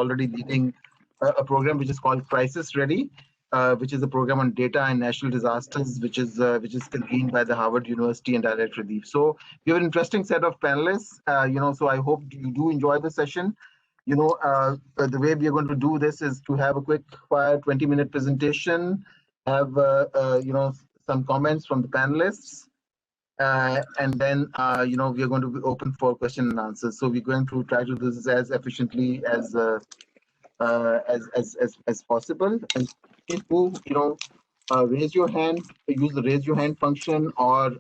already leading a program which is called Crisis Ready, which is a program on data and national disasters, which is convened by the Harvard University and Direct Relief. So we have an interesting set of panelists. So I hope you do enjoy the session. The way we are going to do this is to have a quick fire 20-minute presentation, have some comments from the panelists, and then we are going to be open for question and answers. So we're going to try to do this as efficiently as possible. And if you raise your hand, use the raise your hand function, or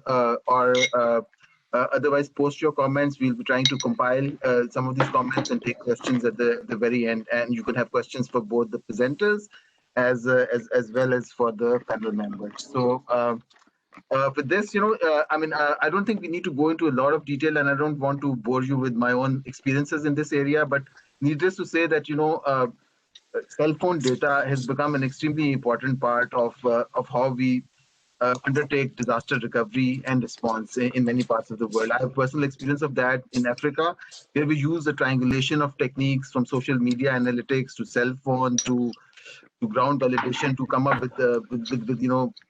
otherwise post your comments. We'll be trying to compile some of these comments and take questions at the very end. And you can have questions for both the presenters as well as for the panel members. So with this, I don't think we need to go into a lot of detail, and I don't want to bore you with my own experiences in this area. But needless to say that cell phone data has become an extremely important part of how we undertake disaster recovery and response in many parts of the world. I have personal experience of that in Africa, where we use the triangulation of techniques from social media analytics to cell phone to ground validation to come up with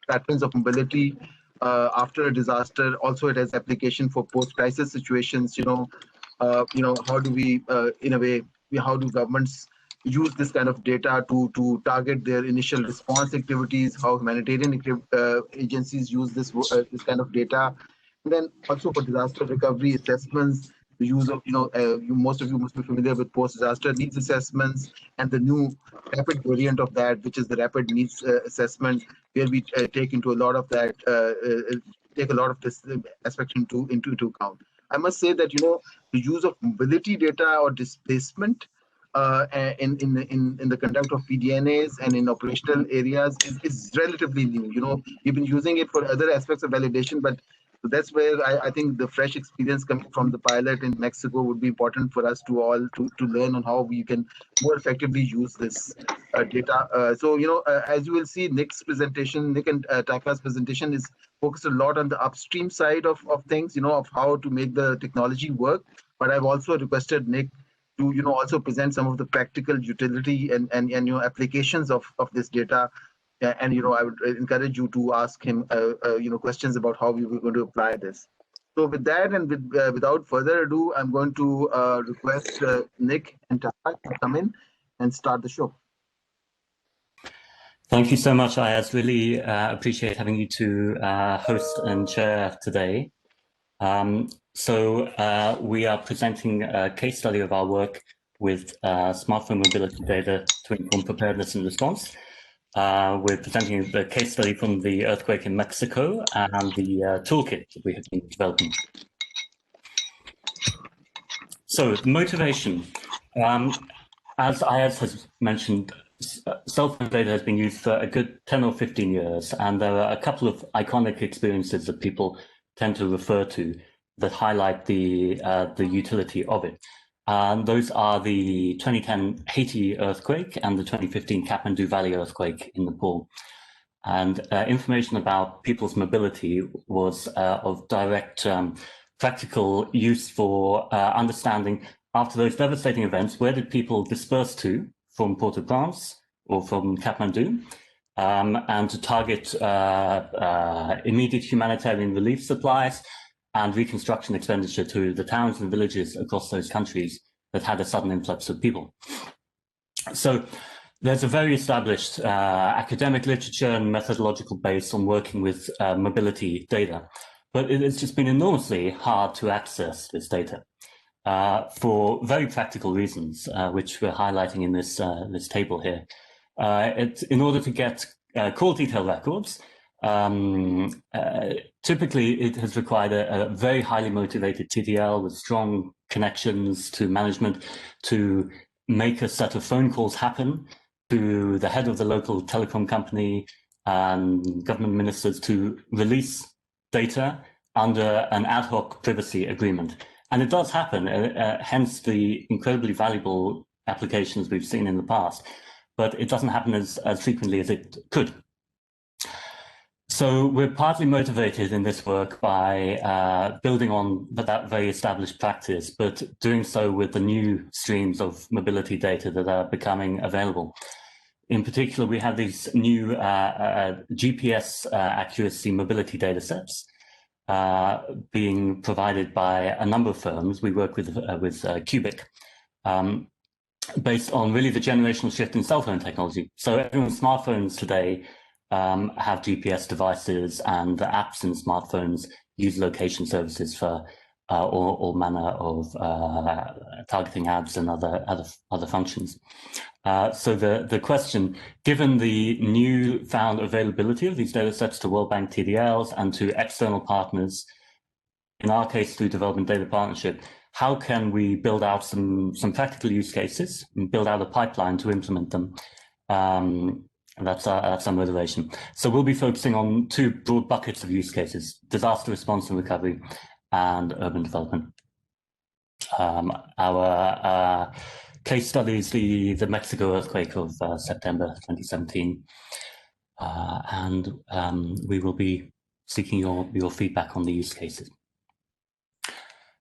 patterns of mobility after a disaster. Also, it has application for post-crisis situations. How do we, in a way, how do governments use this kind of data to target their initial response activities, how humanitarian agencies use this kind of data, and then also for disaster recovery assessments, the use of, most of you must be familiar with post-disaster needs assessments and the new rapid variant of that, which is the rapid needs assessment, where we take into a lot of that, take a lot of this aspect into account. I must say that, the use of mobility data or displacement in the conduct of PDNAs and in operational areas is relatively new. We've been using it for other aspects of validation, but that's where I think the fresh experience coming from the pilot in Mexico would be important for us to all to learn on how we can more effectively use this data. As you will see, Nick and Taka's presentation is focused a lot on the upstream side of things, of how to make the technology work. But I've also requested Nick to also present some of the practical utility and applications of this data. And I would encourage you to ask him questions about how we were going to apply this. So with that and without further ado, I'm going to request Nick and Taka to come in and start the show. Thank you so much, Ayaz. Really appreciate having you to host and chair today. We are presenting a case study of our work with smartphone mobility data to inform preparedness and response. We're presenting the case study from the earthquake in Mexico and the toolkit that we have been developing. So the motivation, as Ayaz has mentioned, cell phone data has been used for a good 10 or 15 years, and there are a couple of iconic experiences that people tend to refer to that highlight the utility of it. Those are the 2010 Haiti earthquake and the 2015 Kathmandu Valley earthquake in Nepal. And information about people's mobility was of direct practical use for understanding, after those devastating events, where did people disperse to from Port-au-Prince or from Kathmandu, and to target immediate humanitarian relief supplies and reconstruction expenditure to the towns and villages across those countries that had a sudden influx of people. So there's a very established academic literature and methodological base on working with mobility data, but it's just been enormously hard to access this data for very practical reasons, which we're highlighting in this table here. In order to get call detail records, typically it has required a very highly motivated TDL with strong connections to management to make a set of phone calls happen to the head of the local telecom company and government ministers to release data under an ad hoc privacy agreement. And it does happen, hence the incredibly valuable applications we've seen in the past, but it doesn't happen as frequently as it could. So we're partly motivated in this work by building on that very established practice, but doing so with the new streams of mobility data that are becoming available. In particular, we have these new GPS accuracy mobility datasets being provided by a number of firms. We work with Cuebiq, based on really the generational shift in cell phone technology. So everyone's smartphones today have GPS devices, and the apps in smartphones use location services for all manner of targeting ads and other functions. So the question, given the newfound availability of these data sets to World Bank TDLs and to external partners, in our case through Development Data Partnership, how can we build out some practical use cases and build out a pipeline to implement them? That's our motivation. So we'll be focusing on two broad buckets of use cases: disaster response and recovery, and urban development. Our case study is the Mexico earthquake of September 2017, and we will be seeking your feedback on the use cases.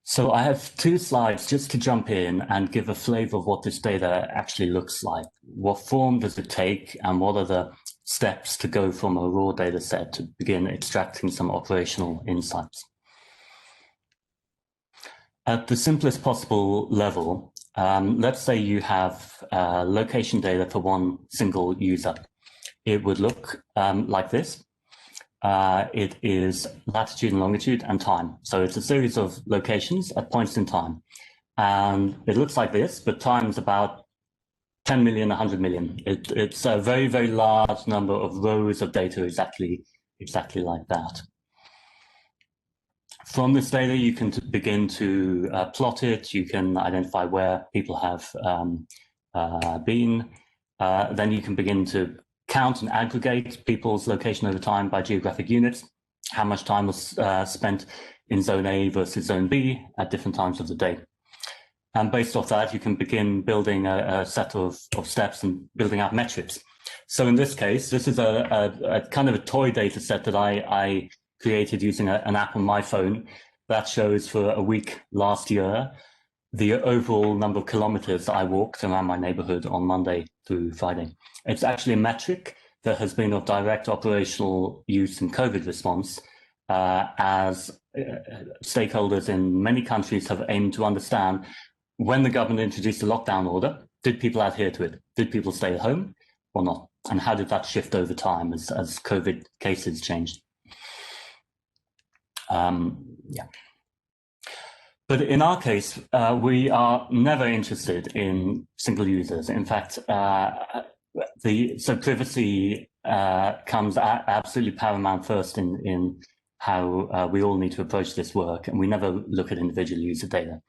So I have two slides just to jump in and give a flavor of what this data actually looks like. What form does it take, and what are the steps to go from a raw data set to begin extracting some operational insights? At the simplest possible level, let's say you have location data for one single user. It would look like this. It is latitude and longitude and time. So it's a series of locations at points in time. And it looks like this, but time's about 10 million, 100 million. It's a very, very large number of rows of data exactly like that. From this data, you can begin to plot it. You can identify where people have been. Then you can begin to count and aggregate people's location over time by geographic units, how much time was spent in zone A versus zone B at different times of the day. And based off that, you can begin building a set of steps and building out metrics. So in this case, this is a kind of a toy data set that I created using an app on my phone that shows for a week last year the overall number of kilometers I walked around my neighborhood on Monday through Friday. It's actually a metric that has been of direct operational use in COVID response, as stakeholders in many countries have aimed to understand when the government introduced a lockdown order, did people adhere to it? Did people stay at home or not? And how did that shift over time as COVID cases changed? Yeah. But in our case, we are never interested in single users. In fact, so privacy comes absolutely paramount first in how we all need to approach this work, and we never look at individual user data.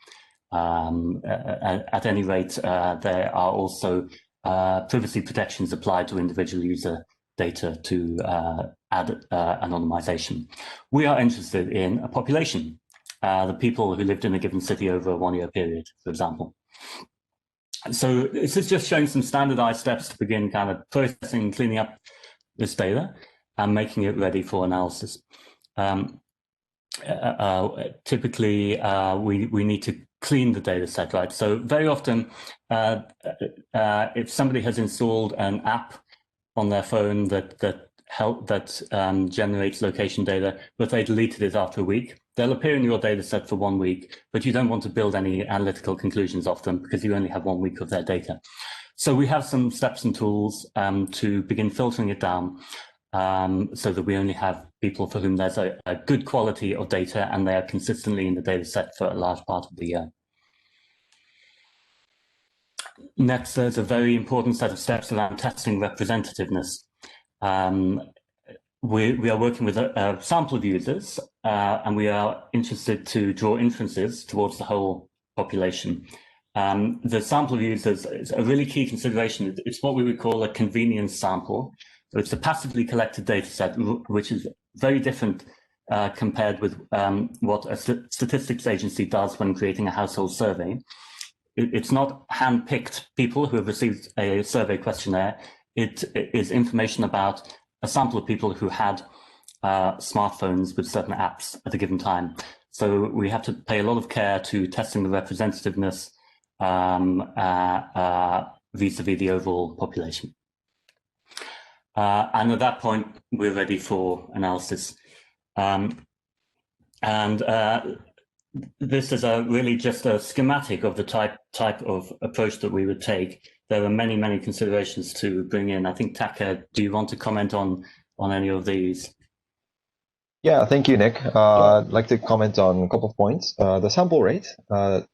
At any rate, there are also privacy protections applied to individual user data to add anonymization. We are interested in a population. The people who lived in a given city over a 1-year period, for example. So this is just showing some standardized steps to begin kind of processing, cleaning up this data and making it ready for analysis. Typically, we need to clean the data set, right? So very often, if somebody has installed an app on their phone that generates location data, but they deleted it after a week, they'll appear in your data set for 1 week, but you don't want to build any analytical conclusions off them because you only have 1 week of their data. So we have some steps and tools to begin filtering it down so that we only have people for whom there's a good quality of data and they are consistently in the data set for a large part of the year. Next, there's a very important set of steps around testing representativeness. We are working with a sample of users, and we are interested to draw inferences towards the whole population. The sample of users is a really key consideration. It's what we would call a convenience sample. So it's a passively collected data set, which is very different compared with what a statistics agency does when creating a household survey. It's not hand-picked people who have received a survey questionnaire. It is information about a sample of people who had smartphones with certain apps at a given time. So we have to pay a lot of care to testing the representativeness vis-a-vis the overall population. And at that point, we're ready for analysis. This is really just a schematic of the type of approach that we would take. There are many, many considerations to bring in. I think, Taka, do you want to comment on any of these? Yeah, thank you, Nick. I'd like to comment on a couple of points. The sample rate,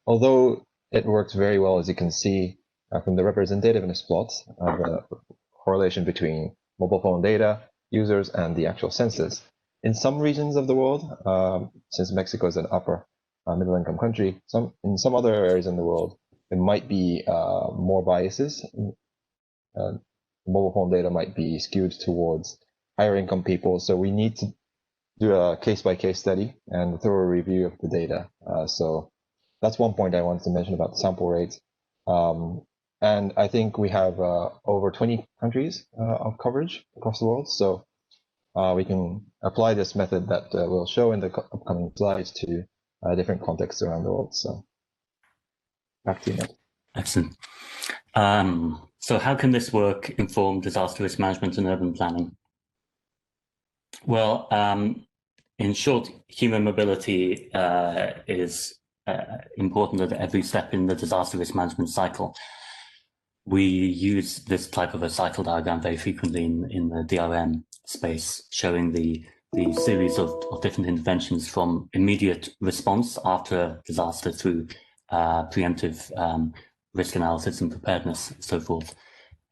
although it works very well, as you can see from the representativeness plots, the correlation between mobile phone data, users, and the actual census. In some regions of the world, since Mexico is an upper middle income country, in some other areas in the world, there might be more biases. Mobile phone data might be skewed towards higher income people. So we need to do a case-by-case study and a thorough review of the data. So that's one point I wanted to mention about the sample rate. And I think we have over 20 countries of coverage across the world. So we can apply this method that we'll show in the upcoming slides to different contexts around the world. So back to you, Nick. Excellent. So how can this work inform disaster risk management and urban planning? Well, in short, human mobility is important at every step in the disaster risk management cycle. We use this type of a cycle diagram very frequently in the DRM space, showing the series of different interventions from immediate response after a disaster through preemptive risk analysis and preparedness and so forth.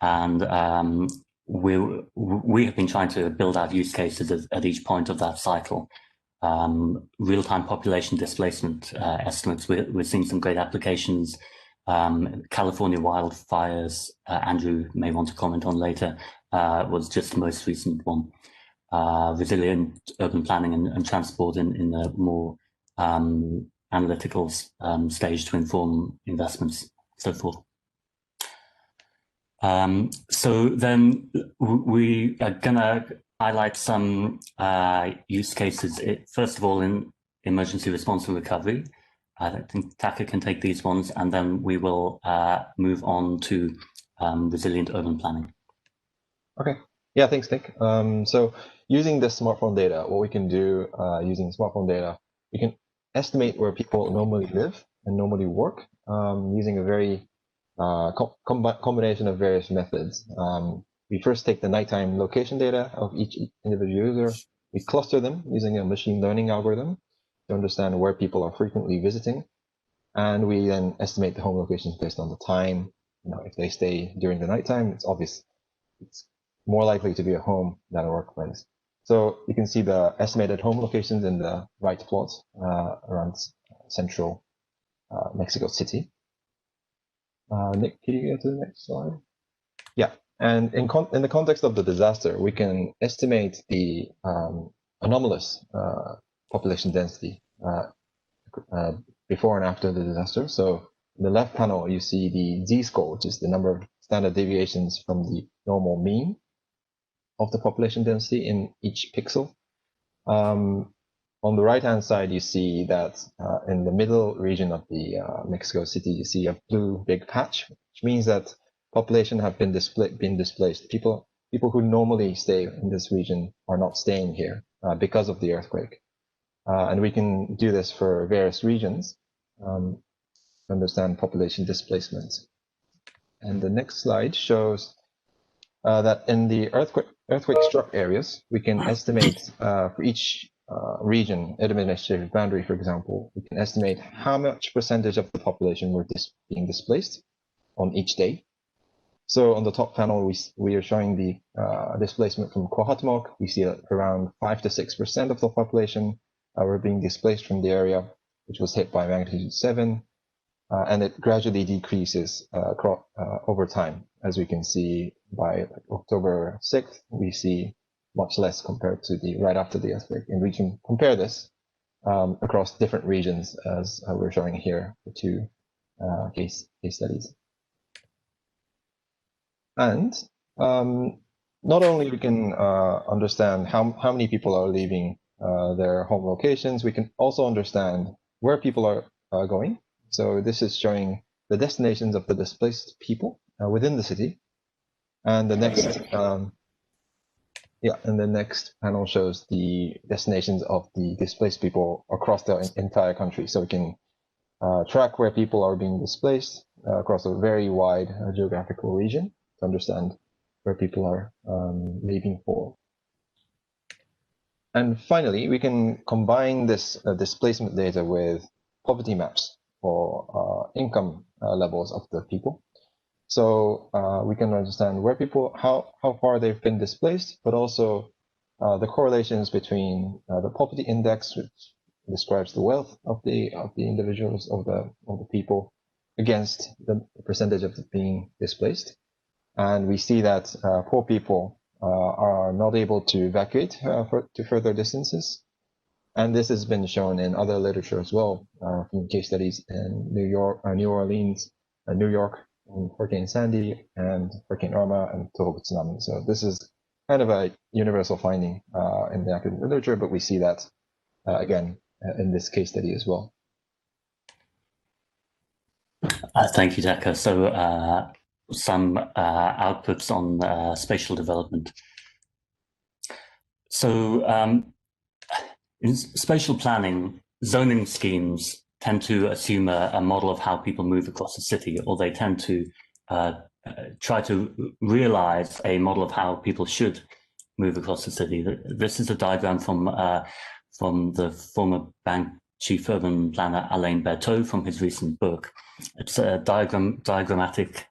And we have been trying to build out use cases at each point of that cycle. Real-time population displacement estimates, we're seeing some great applications. California wildfires, Andrew may want to comment on later, was just the most recent one. Resilient urban planning and transport in the more analytical stage to inform investments, so forth. So then we are going to highlight some use cases, first of all in emergency response and recovery. I think Taka can take these ones, and then we will move on to resilient urban planning. Okay. Yeah, thanks, Nick. So using the smartphone data, what we can do using smartphone data, we can estimate where people normally live and normally work using a very combination of various methods. We first take the nighttime location data of each individual user. We cluster them using a machine learning algorithm to understand where people are frequently visiting. And we then estimate the home locations based on the time. If they stay during the nighttime, it's obvious it's more likely to be a home than a workplace. So you can see the estimated home locations in the right plot around central Mexico City. Nick, can you go to the next slide? Yeah, and in the context of the disaster, we can estimate the anomalous population density before and after the disaster. So in the left panel, you see the z-score, which is the number of standard deviations from the normal mean of the population density in each pixel. On the right-hand side, you see that in the middle region of the Mexico City, you see a blue big patch, which means that population have been displaced. People who normally stay in this region are not staying here because of the earthquake. And we can do this for various regions to understand population displacement. And the next slide shows that in the earthquake-struck areas, we can estimate for each region, administrative boundary, for example, we can estimate how much percentage of the population were being displaced on each day. So on the top panel, we are showing the displacement from Coatzacoalcos. We see that around 5 to 6% of the population were being displaced from the area, which was hit by magnitude 7, and it gradually decreases over time. As we can see, by October 6th, we see much less compared to the right after the earthquake. And we can compare this across different regions, as we're showing here, the two case studies. And not only we can understand how many people are leaving their home locations, we can also understand where people are going. So this is showing the destinations of the displaced people within the city. And the next, and the next panel shows the destinations of the displaced people across the entire country. So we can track where people are being displaced across a very wide geographical region to understand where people are leaving for. And finally, we can combine this displacement data with poverty maps for income levels of the people. So we can understand where people, how far they've been displaced, but also the correlations between the poverty index, which describes the wealth of the individuals, of the people, against the percentage of being displaced. And we see that poor people are not able to evacuate to further distances. And this has been shown in other literature as well, from case studies in New Orleans, New York, and Hurricane Sandy, and Hurricane Irma, and Tohoku tsunami. So this is kind of a universal finding in the academic literature, but we see that again in this case study as well. Thank you, Decker. So some outputs on spatial development. So in spatial planning, zoning schemes tend to assume a model of how people move across a city, or they tend to try to realize a model of how people should move across the city. This is a diagram from the former bank chief urban planner Alain Berthaud from his recent book. It's a diagrammatic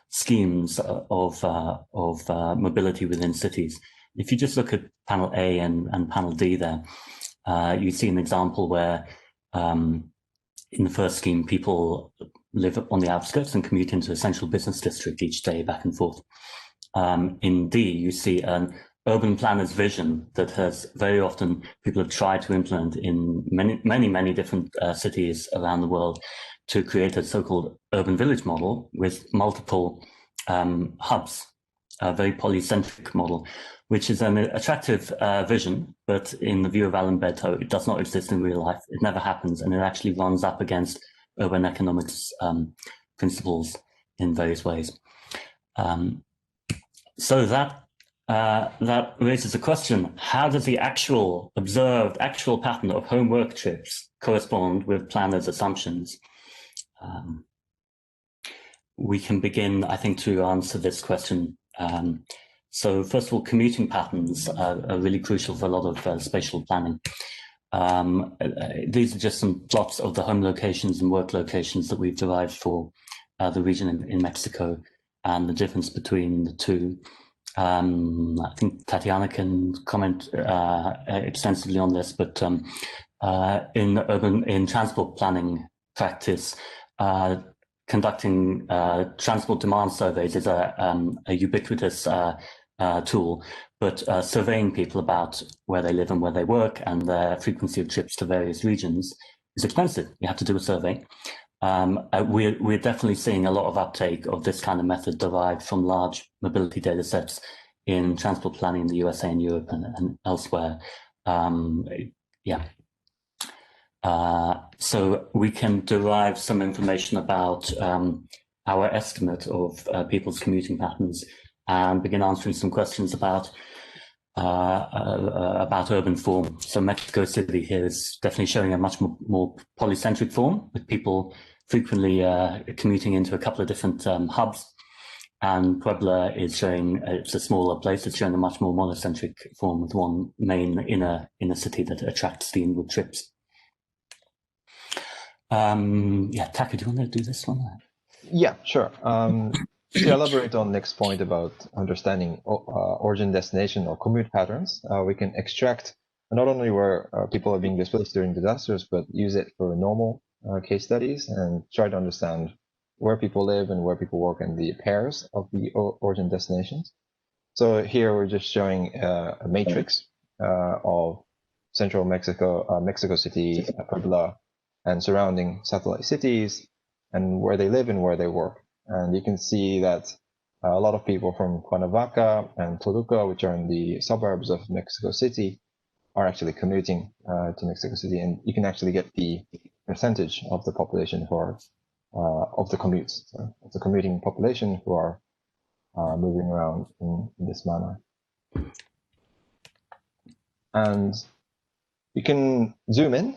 schemes of mobility within cities. If you just look at panel A and panel D there, you see an example where in the first scheme, people live on the outskirts and commute into a central business district each day back and forth. In D, you see an urban planner's vision that has very often people have tried to implement in many different cities around the world to create a so-called urban village model with multiple hubs, a very polycentric model, which is an attractive vision, but in the view of Alain Berthaud, it does not exist in real life. It never happens, and it actually runs up against urban economics principles in various ways. So that raises a question: how does the observed pattern of homework trips correspond with planners' assumptions? We can begin, I think, to answer this question. So first of all, commuting patterns are really crucial for a lot of spatial planning. These are just some plots of the home locations and work locations that we've derived for the region in Mexico and the difference between the two. I think Tatiana can comment extensively on this, but in transport planning practice, conducting transport demand surveys is a ubiquitous tool, but surveying people about where they live and where they work and their frequency of trips to various regions is expensive. You have to do a survey. We're definitely seeing a lot of uptake of this kind of method derived from large mobility data sets in transport planning in the USA and Europe and elsewhere. So we can derive some information about our estimate of people's commuting patterns and begin answering some questions about urban form. So Mexico City here is definitely showing a much more polycentric form, with people frequently commuting into a couple of different hubs. And Puebla is showing, it's a smaller place, it's showing a much more monocentric form with one main inner city that attracts the inward trips. Taka, do you want to do this one? Yeah, sure. To elaborate on Nick's point about understanding origin destination or commute patterns, we can extract not only where people are being displaced during disasters, but use it for normal case studies and try to understand where people live and where people work and the pairs of the origin destinations. So here we're just showing a matrix of central Mexico, Mexico City, Puebla, and surrounding satellite cities, and where they live and where they work. And you can see that a lot of people from Cuernavaca and Toluca, which are in the suburbs of Mexico City, are actually commuting to Mexico City, and you can actually get the percentage of the population who are of the commutes, of the commuting population who are moving around in this manner. And you can zoom in.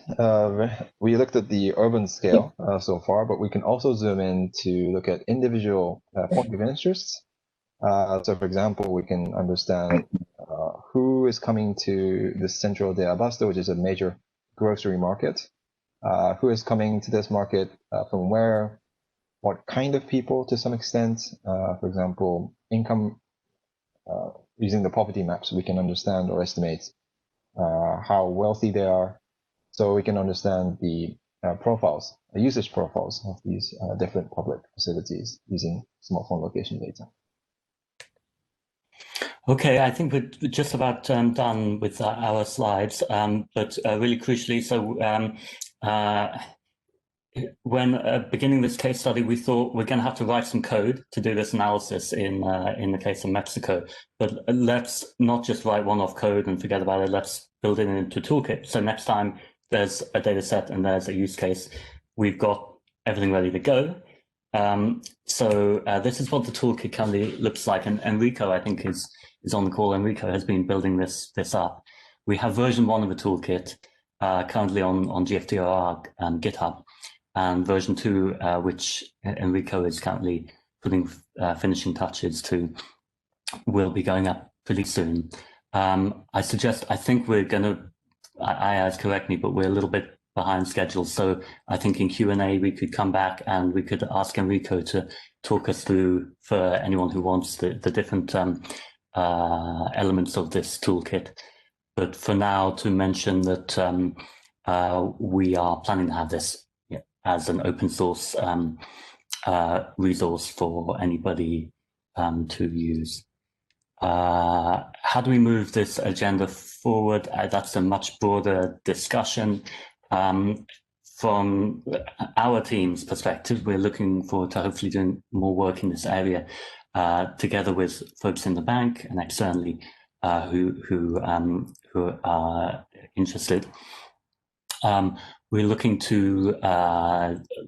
We looked at the urban scale so far, but we can also zoom in to look at individual point of interest. So, for example, we can understand who is coming to the Centro de Abasto, which is a major grocery market. Who is coming to this market, from where, what kind of people to some extent. For example, income, using the poverty maps, we can understand or estimate how wealthy they are. So we can understand the profiles, usage profiles of these different public facilities using smartphone location data. Okay, I think we're just about done with our slides, but really crucially, so when beginning this case study, we thought we're going to have to write some code to do this analysis in the case of Mexico. But let's not just write one-off code and forget about it. Let's build it into Toolkit. So next time there's a data set and there's a use case, we've got everything ready to go. So this is what the Toolkit currently looks like. And Enrico, I think, is on the call. Enrico has been building this up. We have version 1 of the Toolkit currently on GFDR and GitHub. And version 2, which Enrico is currently putting finishing touches to, will be going up pretty soon. I think we're going to, Ayaz, correct me, but we're a little bit behind schedule. So I think in Q&A, we could come back and we could ask Enrico to talk us through, for anyone who wants, the different elements of this toolkit. But for now, to mention that we are planning to have this as an open source resource for anybody to use. How do we move this agenda forward? That's a much broader discussion. From our team's perspective, we're looking forward to hopefully doing more work in this area together with folks in the bank and externally who are interested. We're looking to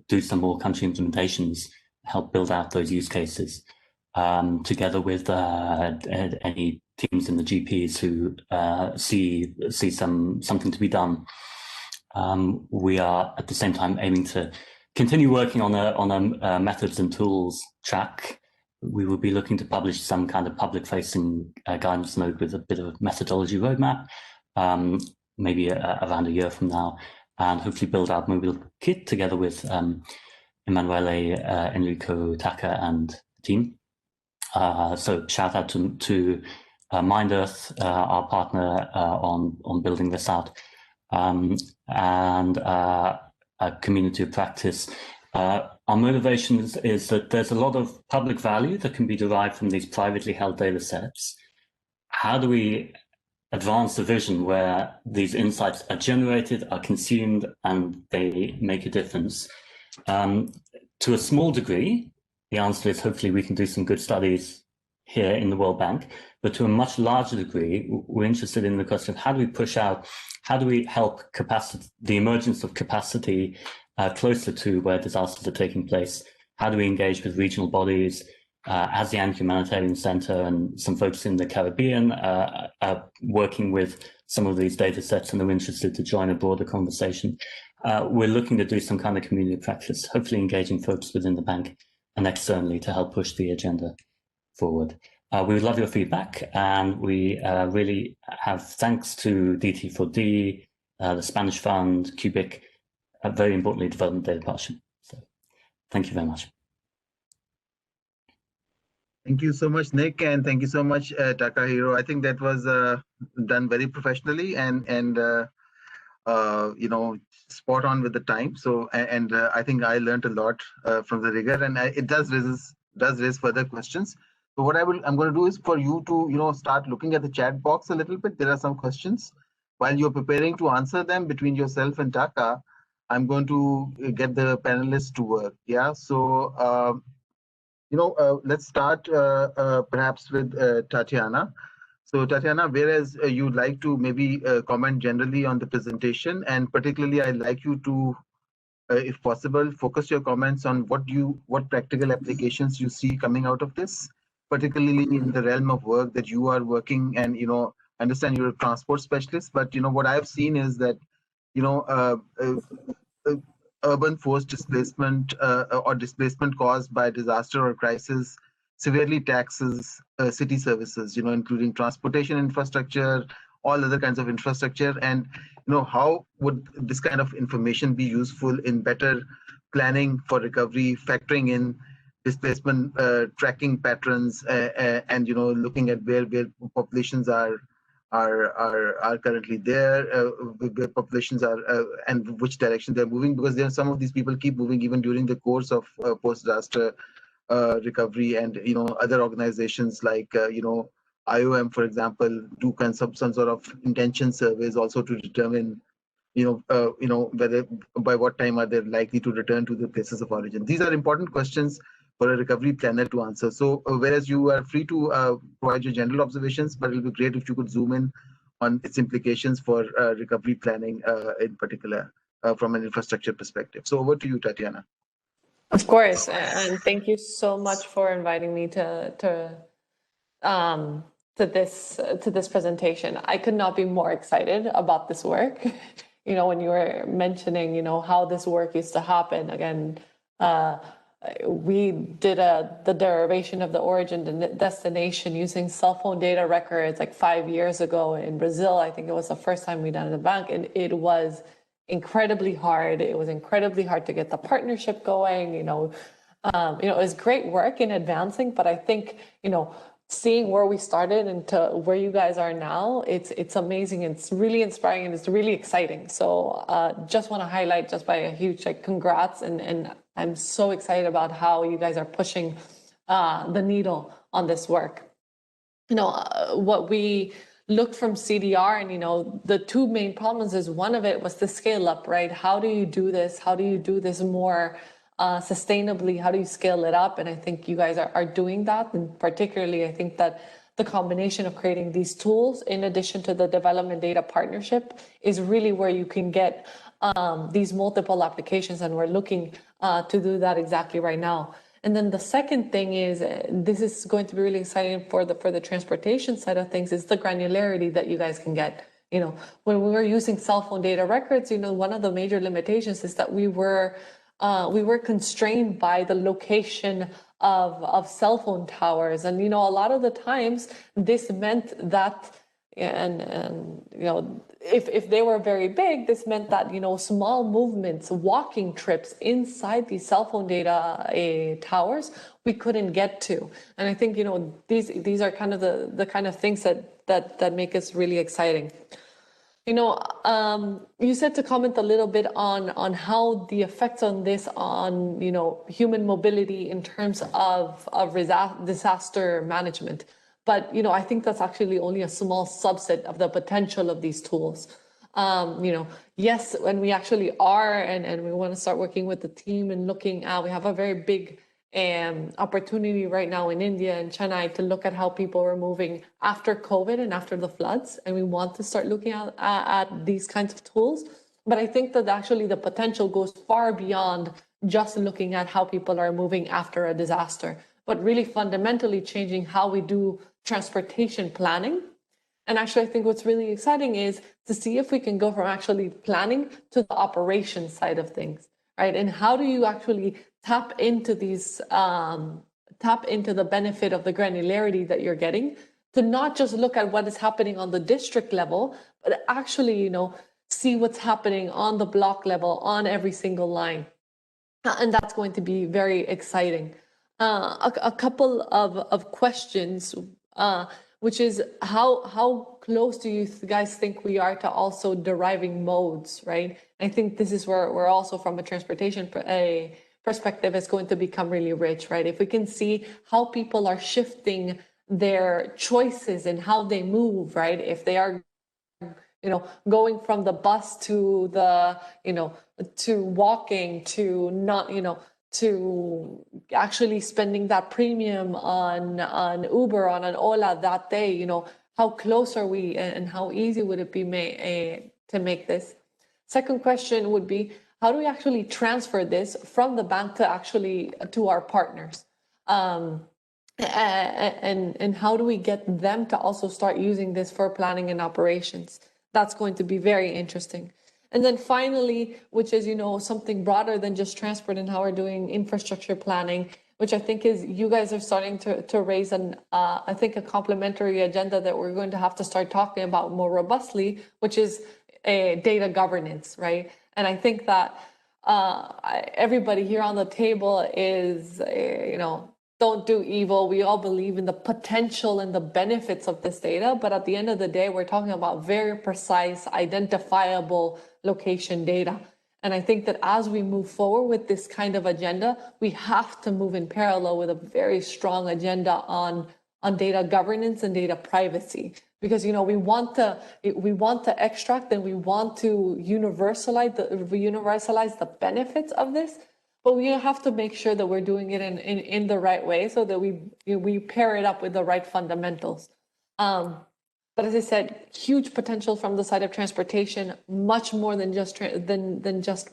do some more country implementations, help build out those use cases, together with any teams in the GPs who see something to be done. We are at the same time aiming to continue working on a methods and tools track. We will be looking to publish some kind of public-facing guidance note with a bit of a methodology roadmap, maybe around a year from now, and hopefully build out MobilKit together with Emanuele, Enrico, Taka, and the team. So shout out to MindEarth, our partner on building this out, and a community of practice. Our motivation is that there's a lot of public value that can be derived from these privately held data sets. How do we advance the vision where these insights are generated, are consumed, and they make a difference? To a small degree, the answer is hopefully we can do some good studies here in the World Bank, but to a much larger degree, we're interested in the question of how do we push out, how do we help the emergence of capacity closer to where disasters are taking place? How do we engage with regional bodies? ASEAN Humanitarian Center and some folks in the Caribbean are working with some of these data sets and are interested to join a broader conversation. We're looking to do some kind of community practice, hopefully engaging folks within the bank and externally to help push the agenda forward. We would love your feedback, and we really have thanks to DT4D, the Spanish Fund, Cuebiq, very importantly, Development Data Partnership. So thank you very much. Thank you so much, Nick, and thank you so much, Takahiro. I think that was done very professionally and you know, spot on with the time. So I think I learned a lot from the rigor, and it does raise further questions. So what I'm going to do is for you to start looking at the chat box a little bit. There are some questions. While you're preparing to answer them between yourself and Taka, I'm going to get the panelists to work. Yeah. So Let's start perhaps with Tatiana. So Tatiana, whereas you'd like to maybe comment generally on the presentation, and particularly I'd like you to, if possible, focus your comments on what practical applications you see coming out of this, particularly in the realm of work that you are working. And understand you're a transport specialist, but what I've seen is that you know uh, urban forced displacement or displacement caused by disaster or crisis severely taxes city services, including transportation infrastructure, all other kinds of infrastructure. And how would this kind of information be useful in better planning for recovery, factoring in displacement tracking patterns, and looking at where populations are currently there, where populations are, and which direction they're moving, because there are some of these people keep moving even during the course of post-disaster recovery. And other organizations like IOM, for example, do some sort of intention surveys also to determine whether by what time are they likely to return to the places of origin. These are important questions for a recovery planner to answer. So whereas you are free to provide your general observations, but it will be great if you could zoom in on its implications for recovery planning in particular from an infrastructure perspective. So over to you, Tatiana. Of course, and thank you so much for inviting me to this presentation. I could not be more excited about this work. When you were mentioning, how this work used to happen, again, we did the derivation of the origin and destination using cell phone data records like 5 years ago in Brazil. I think it was the first time we done it in the bank, and it was incredibly hard. It was incredibly hard to get the partnership going. It was great work in advancing, but I think, seeing where we started and to where you guys are now, it's amazing. It's really inspiring and it's really exciting. So just want to highlight just by a huge congrats, and I'm so excited about how you guys are pushing the needle on this work. What we looked from CDR, and the two main problems is, one of it was the scale up, right? How do you do this? How do you do this more sustainably? How do you scale it up? And I think you guys are doing that. And particularly, I think that the combination of creating these tools in addition to the development data partnership is really where you can get these multiple applications. And we're looking to do that exactly right now. And then the second thing is, this is going to be really exciting for the transportation side of things, is the granularity that you guys can get. When we were using cell phone data records, one of the major limitations is that we were constrained by the location of cell phone towers. And, a lot of the times this meant that, if they were very big, this meant that, small movements, walking trips inside these cell phone data towers, we couldn't get to. And I think, these are kind of the kind of things that make us really exciting. You said to comment a little bit on how the effects on this on, human mobility in terms of disaster management. But, I think that's actually only a small subset of the potential of these tools. Yes, when we actually are, and we want to start working with the team and looking at, we have a very big opportunity right now in India and Chennai to look at how people are moving after COVID and after the floods. And we want to start looking at these kinds of tools. But I think that actually the potential goes far beyond just looking at how people are moving after a disaster, but really fundamentally changing how we do transportation planning. And actually, I think what's really exciting is to see if we can go from actually planning to the operation side of things, right? And how do you actually tap into these, tap into the benefit of the granularity that you're getting, to not just look at what is happening on the district level, but actually, see what's happening on the block level, on every single line. And that's going to be very exciting. A couple of questions, which is how close do you guys think we are to also deriving modes, right? I think this is where we're also, from a transportation perspective, is going to become really rich, right? If we can see how people are shifting their choices and how they move, right? If they are, going from the bus to the, to walking to not, to actually spending that premium on Uber, on an Ola that day, you know, how close are we and how easy would it be to make this? Second question would be, how do we actually transfer this from the bank to actually to our partners? And how do we get them to also start using this for planning and operations? That's going to be very interesting. And then finally, which is, you know, something broader than just transport and how we're doing infrastructure planning, which I think is you guys are starting to raise I think a complementary agenda that we're going to have to start talking about more robustly, which is data governance, right? And I think that everybody here on the table is, you know, don't do evil. We all believe in the potential and the benefits of this data, but at the end of the day, we're talking about very precise, identifiable location data. And I think that as we move forward with this kind of agenda, we have to move in parallel with a very strong agenda on data governance and data privacy. Because, you know, we want to extract and we want to universalize the benefits of this, but we have to make sure that we're doing it in the right way so that we pair it up with the right fundamentals. But as I said, huge potential from the side of transportation, much more than just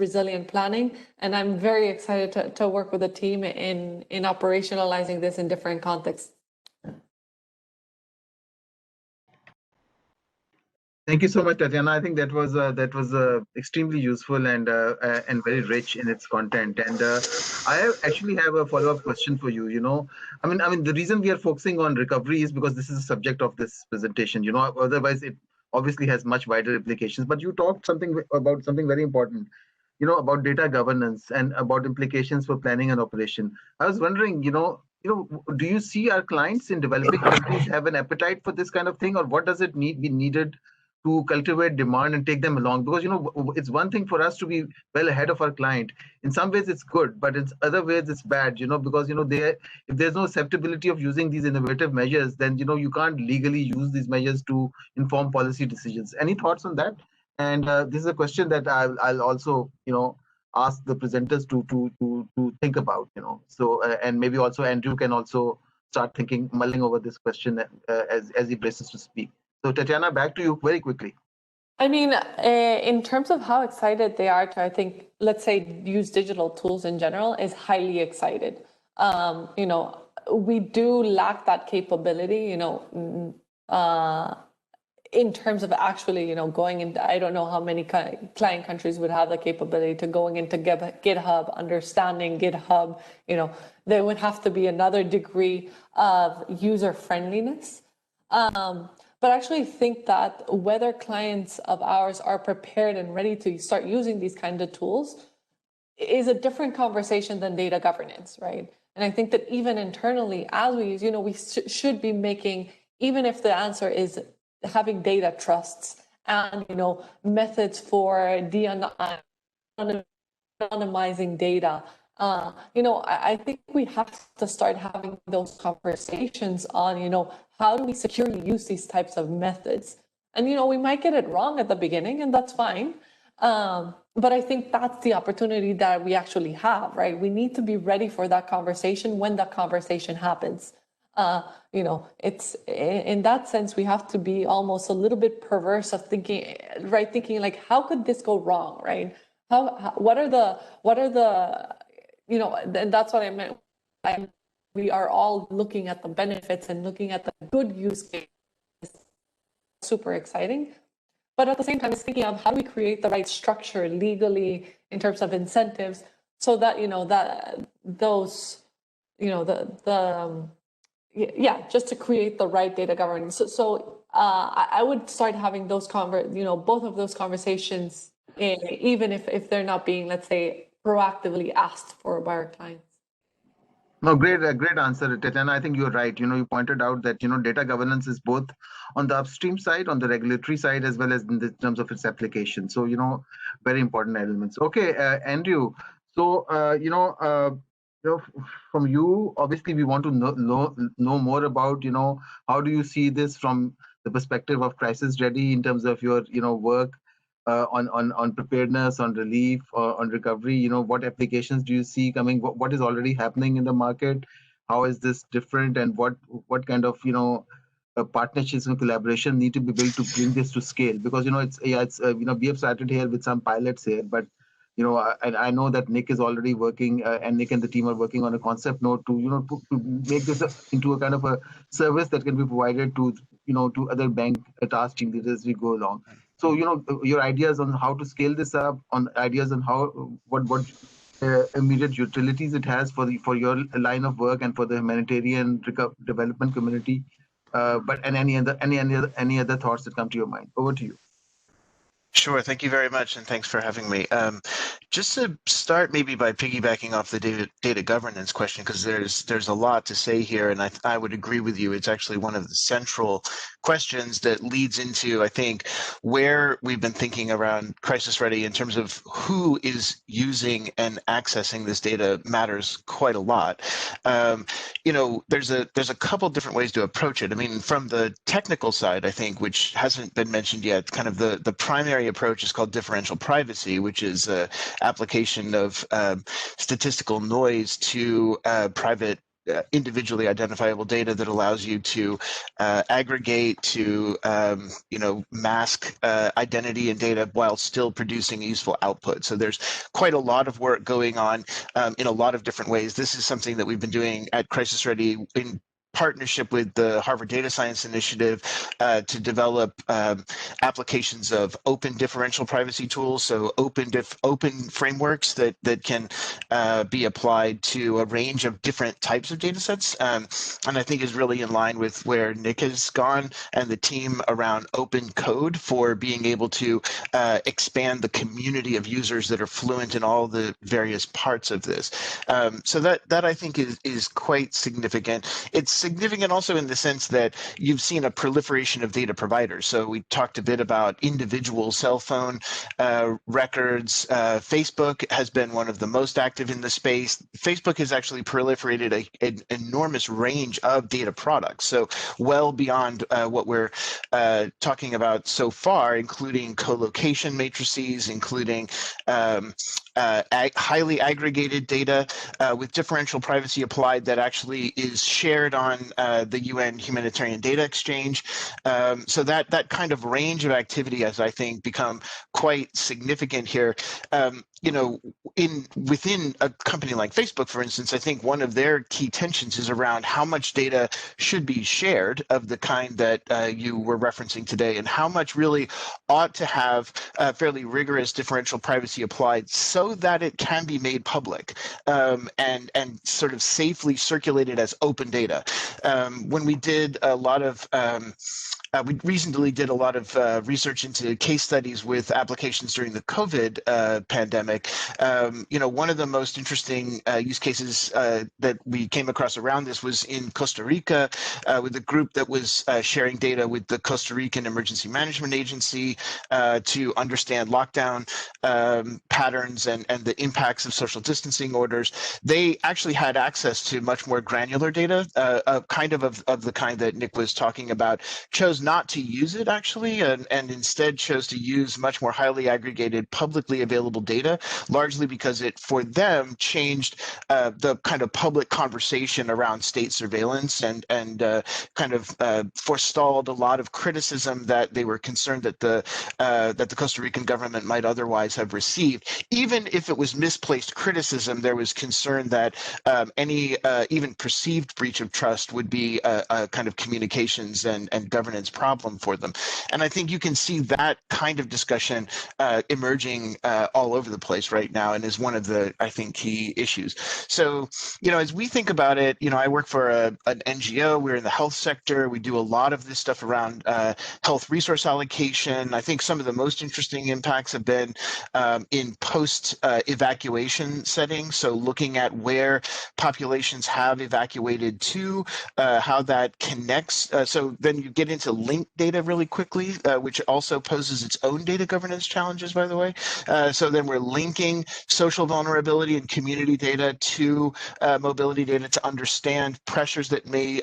resilient planning. And I'm very excited to work with the team in operationalizing this in different contexts. Thank you so much, Tatiana. I think that was extremely useful and very rich in its content. And I actually have a follow-up question for you. You know, I mean, the reason we are focusing on recovery is because this is the subject of this presentation. You know, otherwise it obviously has much wider implications. But you talked about something very important. You know, about data governance and about implications for planning and operation. I was wondering, you know, do you see our clients in developing countries have an appetite for this kind of thing, or what does it be needed to cultivate demand and take them along? Because, you know, it's one thing for us to be well ahead of our client. In some ways it's good, but in other ways it's bad, you know, because, you know, if there's no acceptability of using these innovative measures, then, you know, you can't legally use these measures to inform policy decisions. Any thoughts on that? And this is a question that I'll also, you know, ask the presenters to think about, you know. So and maybe also Andrew can also start mulling over this question as he braces to speak. So Tatiana, back to you very quickly. I mean, in terms of how excited they are to, I think, let's say, use digital tools in general, is highly excited. You know, we do lack that capability, you know, in terms of actually, you know, going into, I don't know how many client countries would have the capability to going into GitHub, understanding GitHub, you know, there would have to be another degree of user friendliness. But I actually think that whether clients of ours are prepared and ready to start using these kinds of tools is a different conversation than data governance, right? And I think that even internally, as we use, you know, we should be making, even if the answer is having data trusts and, you know, methods for de-anonymizing data. You know, I think we have to start having those conversations on, you know, how do we securely use these types of methods? And, you know, we might get it wrong at the beginning, and that's fine. But I think that's the opportunity that we actually have, right? We need to be ready for that conversation when that conversation happens. You know, it's in that sense, we have to be almost a little bit perverse of thinking, right? Thinking like, how could this go wrong, right? What are the you know, and that's what I meant. We are all looking at the benefits and looking at the good use cases. Super exciting. But at the same time, it's thinking of how do we create the right structure legally in terms of incentives so that, you know, that those, you know, yeah, just to create the right data governance. So I would start having those both of those conversations, even if they're not being, let's say, proactively asked for by our clients. No, great answer, Tatiana. I think you're right. You know, you pointed out that, you know, data governance is both on the upstream side, on the regulatory side, as well as in the terms of its application. So, you know, very important elements. Okay, Andrew. So, you know, from you, obviously, we want to know more about, you know, how do you see this from the perspective of crisis ready in terms of your, you know, work. on preparedness, on relief, on recovery? What applications do you see coming? What is already happening in the market? How is this different, and what kind of partnerships and collaboration need to be built to bring this to scale? Because it's we have started here with some pilots here, but and I know that Nick is already working, and Nick and the team are working on a concept note to make this into a kind of a service that can be provided to to other bank task team leaders as we go along. So your ideas on how to scale this up, on ideas on how what immediate utilities it has for your line of work and for the humanitarian development community, and any other thoughts that come to your mind. Over to you. Sure. Thank you very much, and thanks for having me. Just to start, maybe by piggybacking off the data governance question, because there's a lot to say here, and I would agree with you. It's actually one of the central questions that leads into, I think, where we've been thinking around crisis ready in terms of who is using and accessing this data matters quite a lot. There's a couple different ways to approach it. I mean, from the technical side, I think, which hasn't been mentioned yet, kind of the primary approach is called differential privacy, which is an application of statistical noise to private individually identifiable data that allows you to aggregate, to mask identity and data while still producing useful output. So there's quite a lot of work going on in a lot of different ways. This is something that we've been doing at Crisis Ready in partnership with the Harvard Data Science Initiative to develop applications of open differential privacy tools, so open frameworks that can be applied to a range of different types of data sets, and I think is really in line with where Nick has gone and the team around open code for being able to expand the community of users that are fluent in all the various parts of this. So that I think is quite significant. It's significant also in the sense that you've seen a proliferation of data providers. So we talked a bit about individual cell phone records. Facebook has been one of the most active in the space. Facebook has actually proliferated an enormous range of data products. So well beyond what we're talking about so far, including co-location matrices, including highly aggregated data with differential privacy applied that actually is shared on the UN Humanitarian Data Exchange. So that kind of range of activity has, I think, become quite significant here. Within a company like Facebook, for instance, I think one of their key tensions is around how much data should be shared of the kind that you were referencing today, and how much really ought to have fairly rigorous differential privacy applied so that it can be made public and sort of safely circulated as open data. When we did a lot of we recently did a lot of research into case studies with applications during the COVID pandemic. One of the most interesting use cases that we came across around this was in Costa Rica with a group that was sharing data with the Costa Rican Emergency Management Agency to understand lockdown patterns and the impacts of social distancing orders. They actually had access to much more granular data, of the kind that Nick was talking about, chose not to use it actually, and instead chose to use much more highly aggregated, publicly available data, largely because it, for them, changed the kind of public conversation around state surveillance and forestalled a lot of criticism that they were concerned that the Costa Rican government might otherwise have received. Even if it was misplaced criticism, there was concern that any even perceived breach of trust would be a kind of communications and governance problem for them. And I think you can see that kind of discussion emerging all over the place right now, and is one of the, I think, key issues. So, as we think about it, I work for an NGO. We're in the health sector. We do a lot of this stuff around health resource allocation. I think some of the most interesting impacts have been in post-evacuation settings. So looking at where populations have evacuated to, how that connects. So then you get into link data really quickly, which also poses its own data governance challenges, by the way. So then we're linking social vulnerability and community data to mobility data to understand pressures that may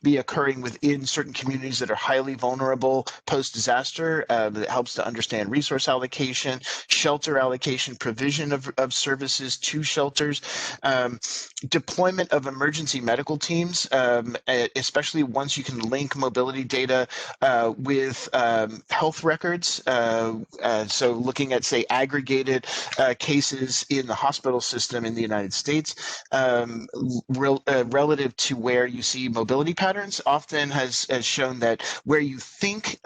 be occurring within certain communities that are highly vulnerable post-disaster. That helps to understand resource allocation, shelter allocation, provision of services to shelters, deployment of emergency medical teams, especially once you can link mobility data with health records. So looking at, say, aggregated cases in the hospital system in the United States, relative to where you see mobility patterns, often has shown that where you think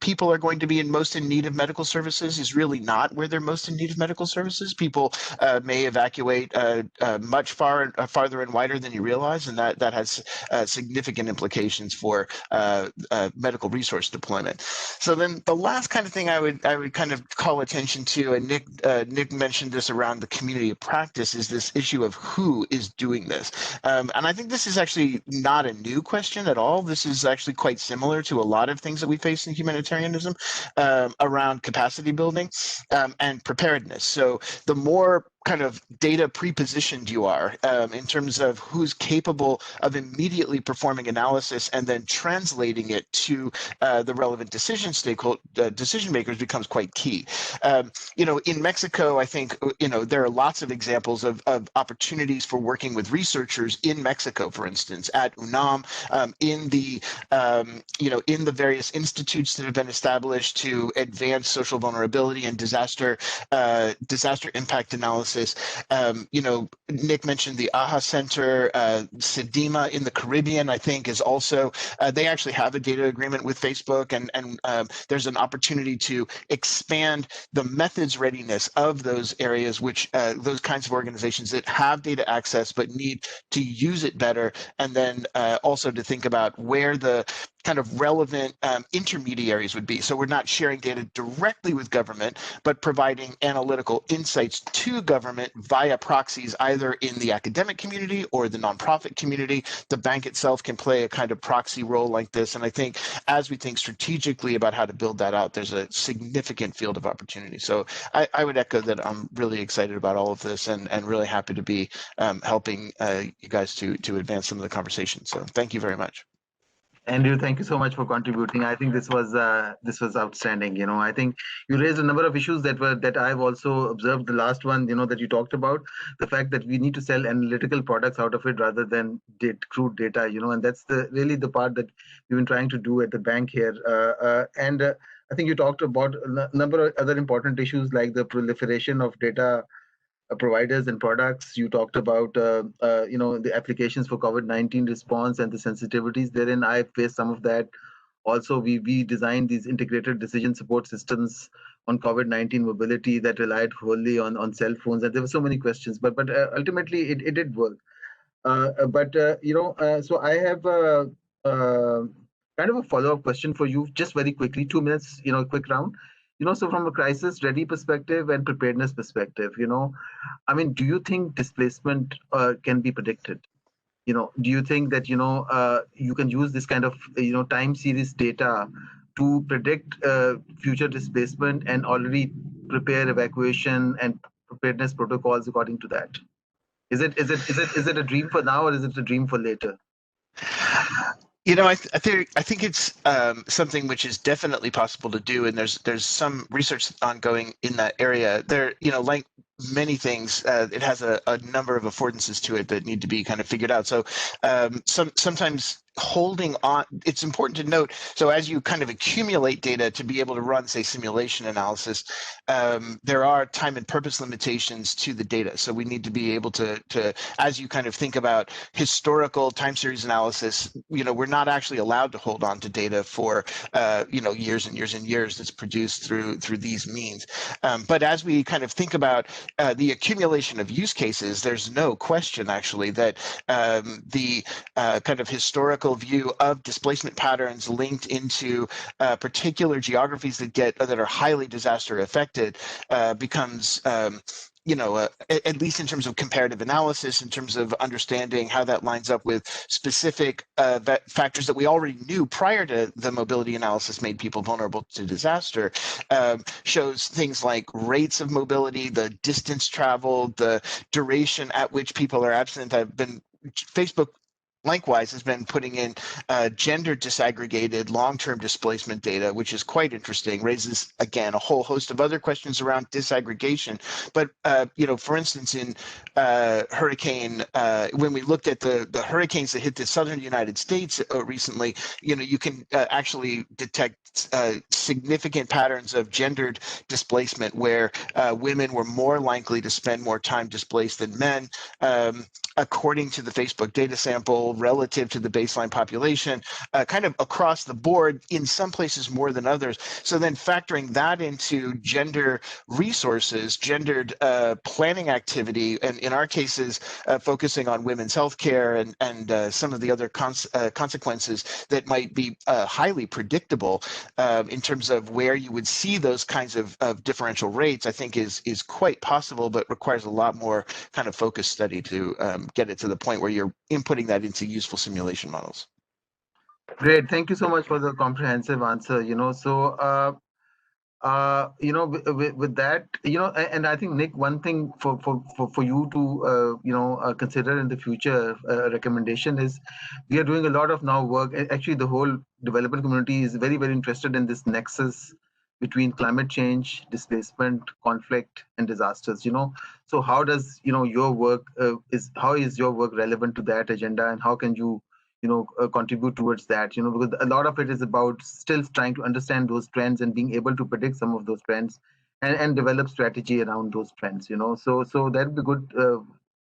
people are going to be most in need of medical services is really not where they're most in need of medical services. People may evacuate much farther and wider than you realize, and that has significant implications for medical resource deployment. So then the last kind of thing I would kind of call attention to, and Nick mentioned this around the community of practice, is this issue of who is doing this. And I think this is actually not a new question at all. This is actually quite similar to a lot of things that we face in humanitarianism around capacity building and preparedness. So the more kind of data pre-positioned you are in terms of who's capable of immediately performing analysis and then translating it to the relevant decision makers becomes quite key. In Mexico, I think there are lots of examples of opportunities for working with researchers in Mexico, for instance, at UNAM, in the various institutes that have been established to advance social vulnerability and disaster impact analysis. Nick mentioned the AHA Center, SEDIMA in the Caribbean, I think, is also, they actually have a data agreement with Facebook, and there's an opportunity to expand the methods readiness of those areas, which those kinds of organizations that have data access but need to use it better, and then also to think about where the kind of relevant intermediaries would be. So we're not sharing data directly with government, but providing analytical insights to government via proxies, either in the academic community or the nonprofit community. The bank itself can play a kind of proxy role like this. And I think as we think strategically about how to build that out, there's a significant field of opportunity. So I would echo that I'm really excited about all of this and really happy to be helping you guys to advance some of the conversation. So thank you very much. Andrew, thank you so much for contributing. I think this was outstanding. I think you raised a number of issues that I've also observed. The last one, that you talked about, the fact that we need to sell analytical products out of it rather than crude data. And that's really the part that we've been trying to do at the bank here. And I think you talked about a number of other important issues like the proliferation of data providers and products. You talked about the applications for COVID-19 response and the sensitivities therein. I faced some of that. Also, we designed these integrated decision support systems on COVID-19 mobility that relied wholly on cell phones, and there were so many questions. But ultimately, it did work. So I have kind of a follow-up question for you, just very quickly, 2 minutes, quick round. So from a crisis ready perspective and preparedness perspective, do you think displacement can be predicted? Do you think that, you can use this kind of, time series data to predict future displacement and already prepare evacuation and preparedness protocols according to that? Is it a dream for now, or is it a dream for later? I think it's something which is definitely possible to do, and there's some research ongoing in that area. There, like many things, it has a number of affordances to it that need to be kind of figured out. So sometimes holding on, it's important to note, so as you kind of accumulate data to be able to run, say, simulation analysis, there are time and purpose limitations to the data. So we need to be able to as you kind of think about historical time series analysis, we're not actually allowed to hold on to data for years and years and years that's produced through these means. But as we kind of think about the accumulation of use cases, there's no question actually that the kind of historical view of displacement patterns linked into particular geographies that are highly disaster affected becomes at least in terms of comparative analysis, in terms of understanding how that lines up with specific factors that we already knew prior to the mobility analysis made people vulnerable to disaster, shows things like rates of mobility, the distance traveled, the duration at which people are absent. Facebook likewise has been putting in gender disaggregated long-term displacement data, which is quite interesting, raises, again, a whole host of other questions around disaggregation. But, for instance, in hurricane, when we looked at the hurricanes that hit the southern United States recently, you can actually detect significant patterns of gendered displacement where women were more likely to spend more time displaced than men. According to the Facebook data sample relative to the baseline population, kind of across the board, in some places more than others. So then factoring that into gender resources, gendered planning activity, and in our cases, focusing on women's healthcare and some of the other consequences that might be highly predictable in terms of where you would see those kinds of differential rates, I think is quite possible, but requires a lot more kind of focused study to get it to the point where you're inputting that into useful simulation models. Great. Thank you so much for the comprehensive answer. With that, and I think, Nick, one thing for you to, consider in the future recommendation is we are doing a lot of now work. Actually, the whole development community is very, very interested in this nexus between climate change, displacement, conflict, and disasters. So how does your work how is your work relevant to that agenda, and how can you contribute towards that? Because a lot of it is about still trying to understand those trends and being able to predict some of those trends and develop strategy around those trends. So that'd be good,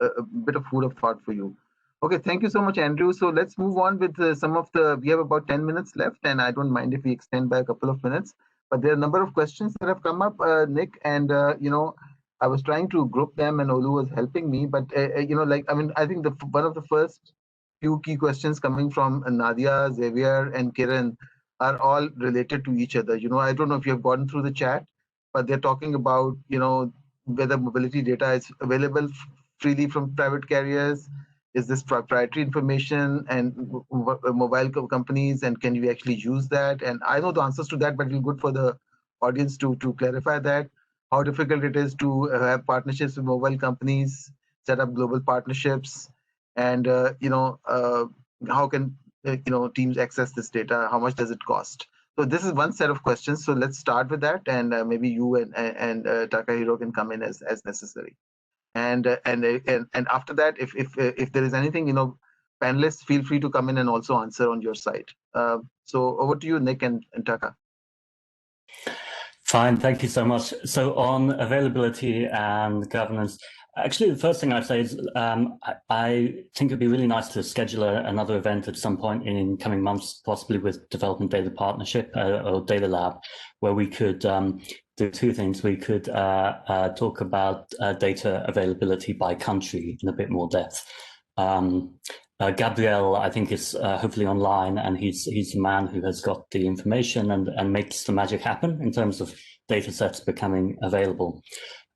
a bit of food of thought for you. Okay, thank you so much, Andrew. So let's move on with we have about 10 minutes left, and I don't mind if we extend by a couple of minutes. But there are a number of questions that have come up, Nick, and I was trying to group them, and Olu was helping me. But I think one of the first few key questions coming from Nadia, Xavier, and Kiran are all related to each other. I don't know if you have gone through the chat, but they're talking about whether mobility data is available freely from private carriers. Is this proprietary information and mobile companies, and can you actually use that? And I know the answers to that, but it's good for the audience to clarify that. How difficult it is to have partnerships with mobile companies, set up global partnerships, and how can teams access this data? How much does it cost? So this is one set of questions. So let's start with that, and maybe you and Takahiro can come in as necessary. And after that, if there is anything, panelists, feel free to come in and also answer on your side. So over to you, Nick and Taka. Fine, thank you so much. So on availability and governance, actually, the first thing I'd say is I think it'd be really nice to schedule another event at some point in coming months, possibly with Development Data Partnership or Data Lab, where we could do two things. We could talk about data availability by country in a bit more depth. Gabriel, I think, is hopefully online, and he's the man who has got the information and makes the magic happen in terms of data sets becoming available.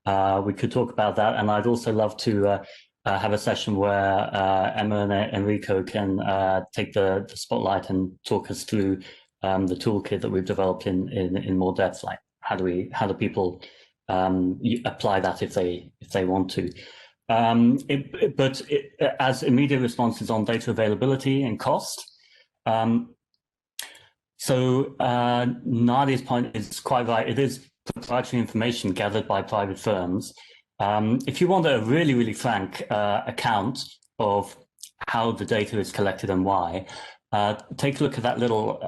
We could talk about that, and I'd also love to have a session where Emma and Enrico can take the spotlight and talk us through the toolkit that we've developed in more depth, like how do people apply that if they want to. But as immediate responses on data availability and cost. So Nadia's point is quite right. It is proprietary information gathered by private firms. If you want a really, really frank account of how the data is collected and why, take a look at that little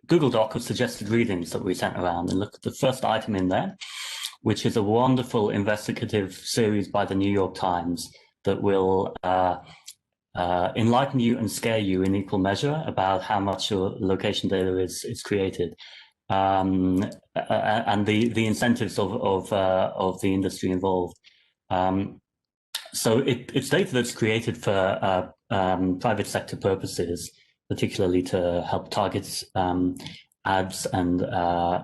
Google Doc of suggested readings that we sent around, and look at the first item in there, which is a wonderful investigative series by the New York Times that will enlighten you and scare you in equal measure about how much your location data is created, and the incentives of the industry involved. So it's data that's created for private sector purposes, particularly to help target ads and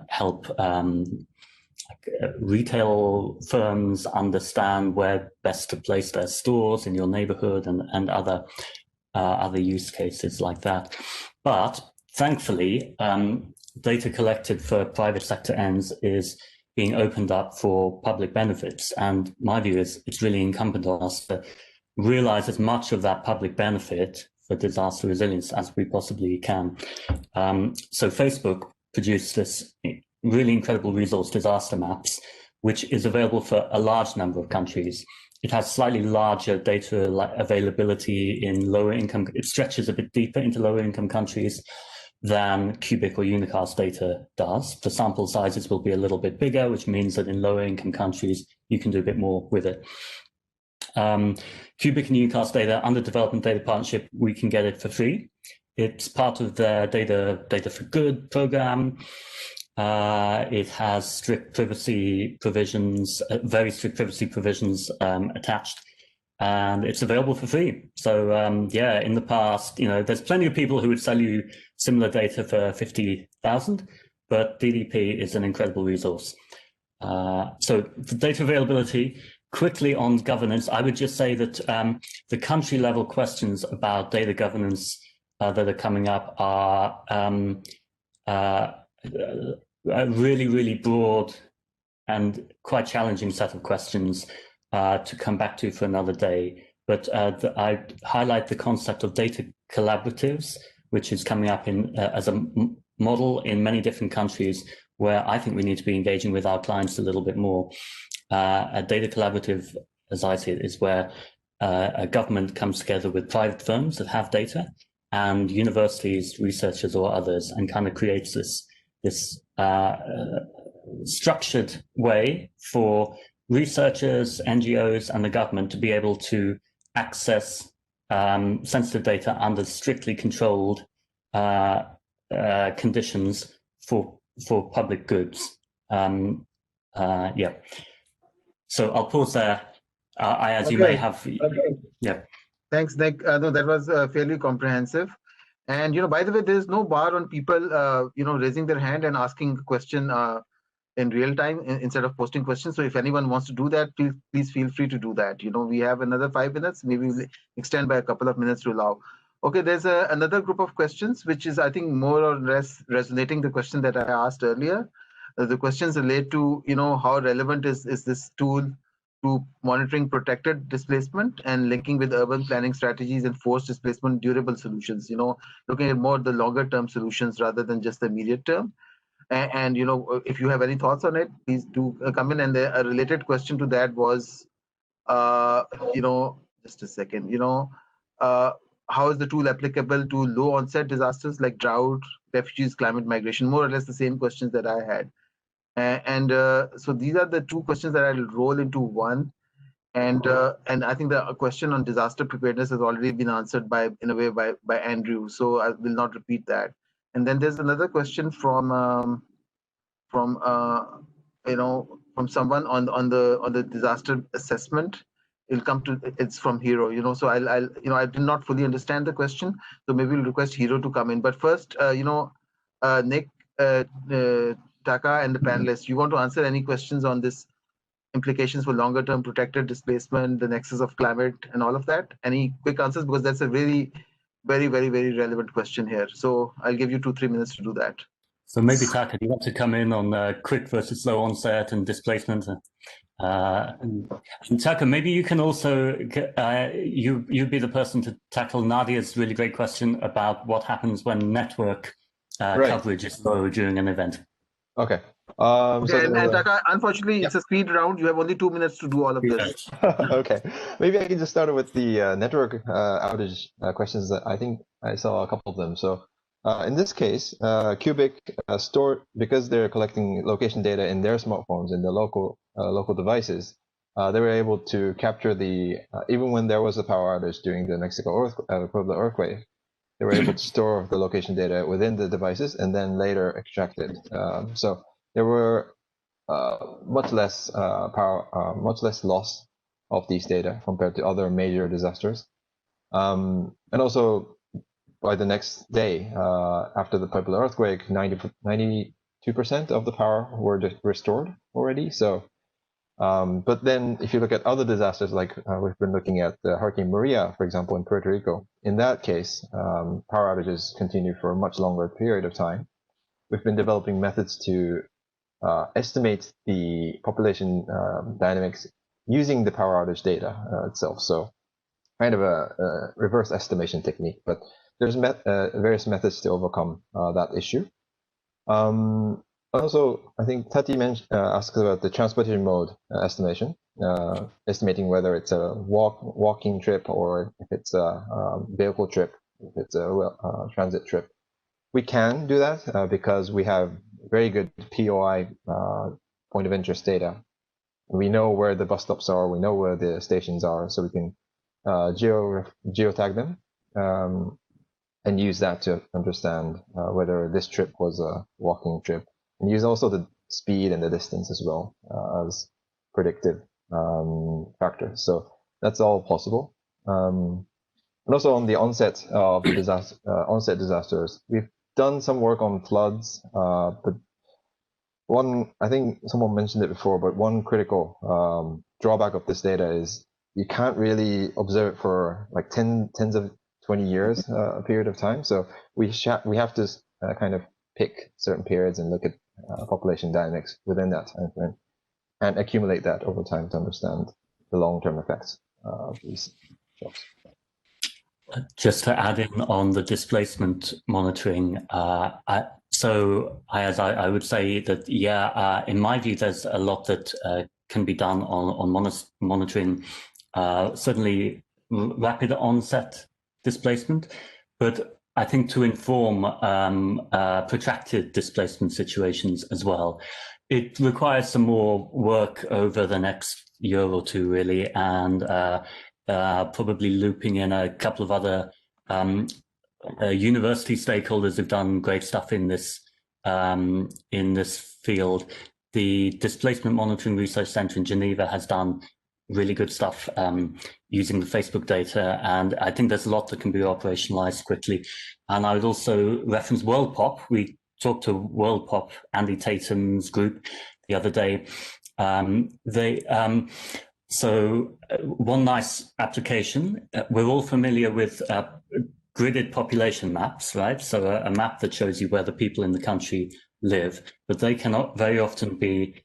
help retail firms understand where best to place their stores in your neighborhood, and other use cases like that. But thankfully, data collected for private sector ends is being opened up for public benefits. And my view is it's really incumbent on us to realize as much of that public benefit for disaster resilience as we possibly can. So Facebook produced this really incredible resource, Disaster Maps, which is available for a large number of countries. It has slightly larger data availability in lower income. It stretches a bit deeper into lower income countries than Cuebiq or Unacast data does. The sample sizes will be a little bit bigger, which means that in lower income countries, you can do a bit more with it. Cuebiq and Unacast data, under Development Data Partnership, we can get it for free. It's part of the Data for Good program. It has strict privacy provisions, very strict privacy provisions attached, and it's available for free. So yeah, in the past, there's plenty of people who would sell you similar data for 50,000, but DDP is an incredible resource. So for data availability, quickly on governance, I would just say that the country level questions about data governance that are coming up are a really, really broad and quite challenging set of questions to come back to for another day. But I highlight the concept of data collaboratives, which is coming up as a model in many different countries, where I think we need to be engaging with our clients a little bit more. A data collaborative, as I see it, is where a government comes together with private firms that have data and universities, researchers or others, and kind of creates this structured way for researchers, NGOs, and the government to be able to access sensitive data under strictly controlled conditions for public goods. Yeah. So I'll pause there. As you may have, yeah. Thanks, Nick. No, that was fairly comprehensive. And by the way, there is no bar on people, raising their hand and asking a question in real time instead of posting questions. So if anyone wants to do that, please feel free to do that. We have another 5 minutes. Maybe we'll extend by a couple of minutes to allow. Okay, there's another group of questions, which is, I think, more or less resonating the question that I asked earlier. The questions relate to, how relevant is this tool to monitoring protected displacement and linking with urban planning strategies and forced displacement durable solutions, looking at more the longer term solutions rather than just the immediate term. And if you have any thoughts on it, please do come in. And a related question to that was, just a second, how is the tool applicable to low onset disasters like drought, refugees, climate migration? More or less the same questions that I had. And so these are the two questions that I'll roll into one. And I think the question on disaster preparedness has already been answered in a way by Andrew. So I will not repeat that. And then there's another question from someone on the disaster assessment. It's from Hero. So I did not fully understand the question. So maybe we'll request Hero to come in. But first, Nick, Taka, and the panelists, you want to answer any questions on this implications for longer term protected displacement, the nexus of climate, and all of that? Any quick answers? Because that's a really very, very, very relevant question here. So I'll give you 2-3 minutes to do that. So maybe Taka, do you want to come in on quick versus slow onset and displacement? And Taka, maybe you can also, you'd be the person to tackle Nadia's really great question about what happens when network coverage is low during an event. Okay. And Taka, unfortunately, it's a speed round. You have only 2 minutes to do all of this. Okay. Maybe I can just start with the network outage questions. That I think I saw a couple of them. So in this case, Cuebiq stored, because they're collecting location data in their smartphones in the local devices, they were able to capture even when there was a power outage during the Puebla earthquake, they were able to store the location data within the devices and then later extract it. So there were much less loss of these data compared to other major disasters. And also, by the next day, after the Puebla earthquake, 92% of the power were restored already. So, but then if you look at other disasters, like we've been looking at Hurricane Maria, for example, in Puerto Rico, in that case, power outages continue for a much longer period of time. We've been developing methods to estimate the population dynamics using the power outage data itself. So kind of a reverse estimation technique, but there's various methods to overcome that issue. Also, I think Tati asked about the transportation mode estimation, estimating whether it's a walking trip or if it's a vehicle trip, if it's a transit trip. We can do that because we have very good POI point of interest data. We know where the bus stops are, we know where the stations are, so we can geotag them and use that to understand whether this trip was a walking trip, and use also the speed and the distance as well as predictive factors. So that's all possible. And also on the onset of the onset disasters, we've done some work on floods, but I think someone mentioned it before, but one critical drawback of this data is you can't really observe it for like tens of 20 years a period of time. So we have to kind of pick certain periods and look at population dynamics within that time frame and accumulate that over time to understand the long-term effects of these shocks. Just to add in on the displacement monitoring, I would say that, yeah, in my view, there's a lot that can be done on monitoring, certainly rapid onset displacement, but I think to inform protracted displacement situations as well. It requires some more work over the next year or two, really, and probably looping in a couple of other university stakeholders who've done great stuff in this field. The Displacement Monitoring Research Center in Geneva has done really good stuff using the Facebook data, and I think there's a lot that can be operationalized quickly. And I would also reference WorldPop. We talked to WorldPop, Andy Tatum's group, the other day. So one nice application, we're all familiar with gridded population maps, right? So a map that shows you where the people in the country live, but they cannot very often be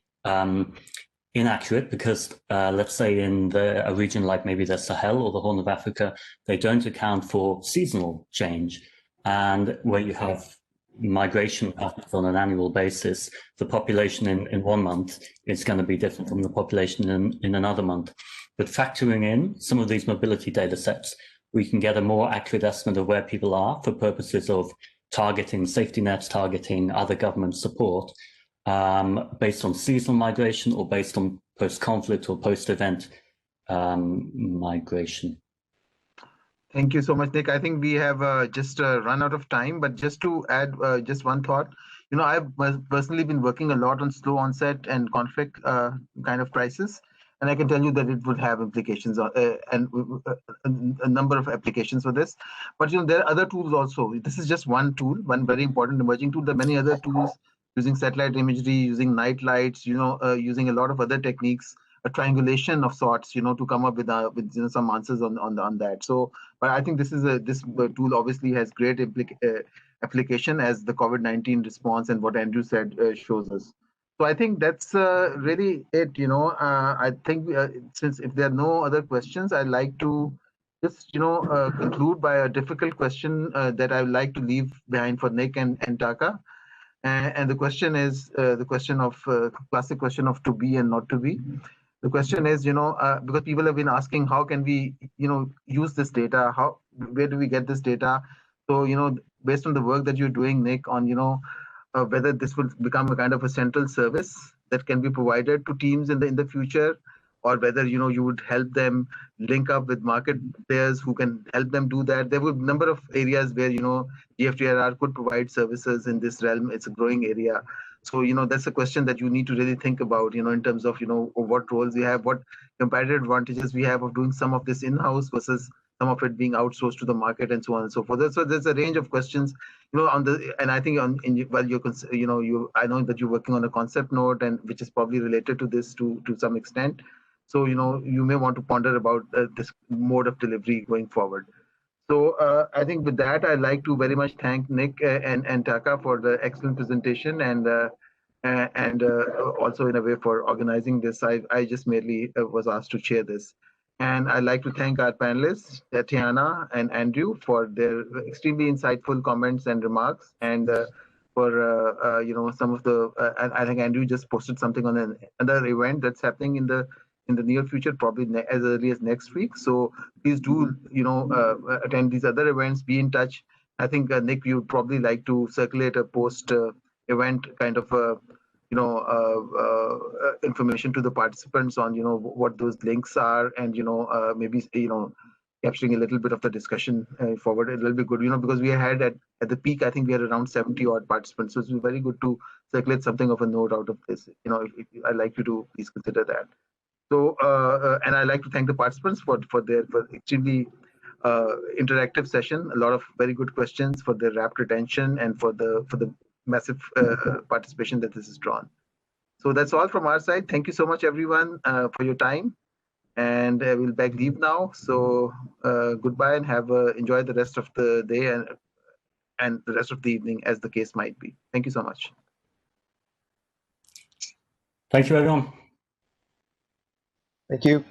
inaccurate because let's say in a region like maybe the Sahel or the Horn of Africa, they don't account for seasonal change. And where you have migration patterns on an annual basis, the population in 1 month is going to be different from the population in another month. But factoring in some of these mobility data sets, we can get a more accurate estimate of where people are for purposes of targeting safety nets, targeting other government support, based on seasonal migration or based on post-conflict or post-event migration. Thank you so much, Nick. I think we have just run out of time, but just to add just one thought, I've personally been working a lot on slow onset and conflict kind of crisis, and I can tell you that it would have implications and a number of applications for this. But there are other tools also. This is just one tool, one very important emerging tool. There are many other tools using satellite imagery, using night lights, using a lot of other techniques, a triangulation of sorts, to come up with some answers on that. So, but I think this tool obviously has great application as the COVID-19 response and what Andrew said shows us. So I think that's really it. I think since if there are no other questions, I'd like to just conclude by a difficult question that I would like to leave behind for Nick and Taka. And the question is the question of classic question of to be and not to be. The question is, because people have been asking, how can we, use this data? Where do we get this data? So, based on the work that you're doing, Nick, on, whether this will become a kind of a central service that can be provided to teams in the future, or whether, you would help them link up with market players who can help them do that. There were a number of areas where, GFTRR could provide services in this realm. It's a growing area. So, that's a question that you need to really think about, in terms of, what roles we have, what competitive advantages we have of doing some of this in-house versus some of it being outsourced to the market, and so on and so forth. So there's a range of questions, on the, and I think I know that you're working on a concept note, and which is probably related to this to some extent. So, you may want to ponder about this mode of delivery going forward. So I think with that, I'd like to very much thank Nick and Taka for the excellent presentation, and also in a way for organizing this. I just merely was asked to chair this. And I'd like to thank our panelists, Tatiana and Andrew, for their extremely insightful comments and remarks, and for some of the. And I think Andrew just posted something on another event that's happening in the near future, probably as early as next week. So please do attend these other events. Be in touch. I think Nick, you'd probably like to circulate a post event kind of information to the participants on what those links are, and maybe capturing a little bit of the discussion forward. It will be good, because we had at the peak, I think we had around 70 odd participants, so it's very good to circulate something of a note out of this. If I'd like you to please consider that. So and I'd like to thank the participants for extremely interactive session, a lot of very good questions, for their rapt attention, and for the massive participation that this has drawn. So that's all from our side. Thank you so much, everyone, for your time, and we'll beg leave now. So goodbye, and enjoy the rest of the day and the rest of the evening, as the case might be. Thank you so much. Thank you, everyone. Thank you.